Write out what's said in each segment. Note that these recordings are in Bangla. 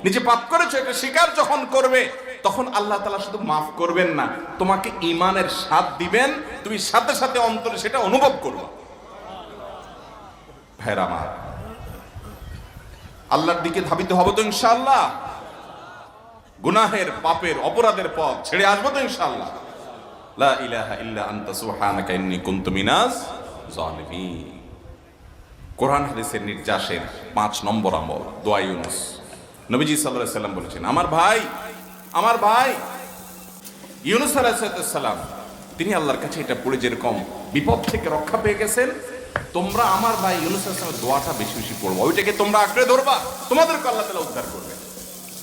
নিজে পাপ করেছো এটা স্বীকার যখন করবে, তখন আল্লাহ তাআলা শুধু মাফ করবেন না, তোমাকে ঈমানের স্বাদ দিবেন, তুমি সাথে সাথে অন্তরে সেটা অনুভব করবে। ভাইরা আমার, আল্লাহর দিকে ধাবিত হব তো ইনশাআল্লাহ? গুনাহের, পাপের, অপরাধের পথ ছেড়ে আসবো তো ইনশাআল্লাহ? লা ইলাহা ইল্লা আনতা সুবহানাকা ইন্নী কুনতু মিনাজ জালিমিন। কোরআন হাদিসের নির্যাসের 5 নম্বর আমল দোয়া ইউনুস। নবীজি সাল্লাল্লাহু আলাইহি সাল্লাম বলেছেন, আমার ভাই ইউনুস আলাইহিস সালাম, তিনি আল্লাহর কাছে এটা পড়ে যেরকম বিপদ থেকে রক্ষা পেয়ে গেছেন, তোমরা আমার ভাই ইউনুস আলাইহিস সালামের দোয়াটা বেশি বেশি পড়বো, ওইটাকে তোমরা আঁকড়ে ধরবা, তোমাদেরকে আল্লাহ তাআলা উদ্ধার করবে।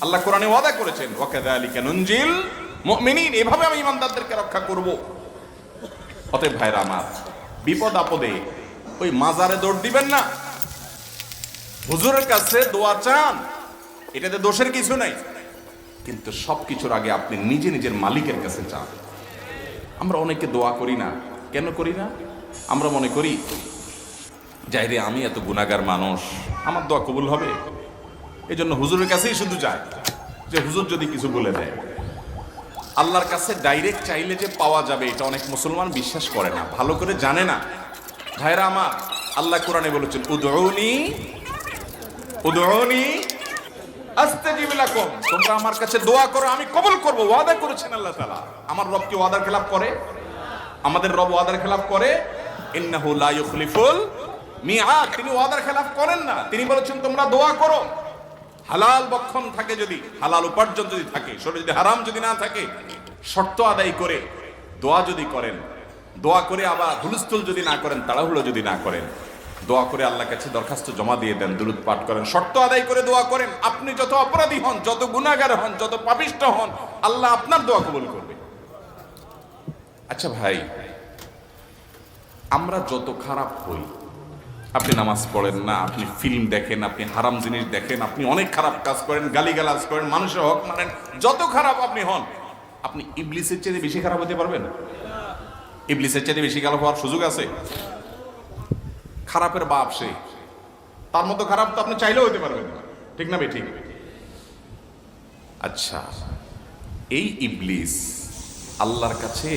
আল্লাহ কোরআনে ওয়াদা করেছেন, ওয়া কাযালিকা নুনজিল মুমিনিন, এভাবে আমি ঈমানদারদেরকে রক্ষা করব। অতএব ভাইরা আমার, বিপদ আপদে ওই মাজারে দৌড় দিবেন না, হুজুরের কাছে দোয়া চান, এটাতে দোষের কিছু নাই, কিন্তু সবকিছুর আগে আপনি নিজে নিজের মালিকের কাছে চান। আমরা অনেকে দোয়া করি না, কেন করি না? আমরা মনে করি যাই রে, আমি এত গুনাহগার মানুষ, আমার দোয়া কবুল হবে, এই জন্য হুজুরের কাছেই শুধু যায়, যে হুজুর যদি কিছু বলে দেয়। আল্লাহর কাছে ডাইরেক্ট চাইলে যে পাওয়া যাবে, এটা অনেক মুসলমান বিশ্বাস করে না, ভালো করে জানে না। ভাইরা আমার, আল্লাহ কোরআনে বলেছেন, উদউনি আস্তাজিব লাকুম, তোমরা আমার কাছে দোয়া করো, আমি কবুল করব, ওয়াদা করেছেন আল্লাহ তাআলা। আমার রব কি ওয়াদার খেলাফ করে? আমাদের রব ওয়াদার খেলাফ করে? ইন্নাহু লা ইউখলিফুল মিআদ, তিনি ওয়াদার খেলাফ করেন না। তিনি বলেছেন তোমরা দোয়া করো, হালাল বক্ষণ থাকে, যদি হালাল উপার্জন যদি থাকে, শরীরে যদি হারাম যদি না থাকে, শর্ত আদায় করে দোয়া যদি করেন, দোয়া করে আবার হুলস্থুল যদি না করেন, তাড়াহুড়ো যদি না করেন, দোয়া করে আল্লাহর কাছে দরখাস্ত জমা দিয়ে দেন, দুরূদ পাঠ করেন, শর্ত আদায় করে দোয়া করেন, আপনি যত অপরাধী হন, যত গুনাহগার হন, যত পাপিষ্ঠ হন, আল্লাহ আপনার দোয়া কবুল করবে। আচ্ছা ভাই, আমরা যত খারাপ হই, আপনি নামাজ পড়েন না, আপনি ফিল্ম দেখেন, আপনি হারাম জিনিস দেখেন, আপনি অনেক খারাপ কাজ করেন, গালিগালাজ করেন, মানুষের হক মানেন, যত খারাপ আপনি হন, আপনি ইবলিসের চেয়ে বেশি খারাপ হতে পারবেন? ইবলিসের চেয়ে বেশি খারাপ হওয়ার সুযোগ আছে? খারাপের বাপ সে, তার মতো খারাপ তো আপনি চাইলেও হতে পারবেন না, ঠিক না ঠিক? আচ্ছা, এই ইবলিস আল্লাহর কাছে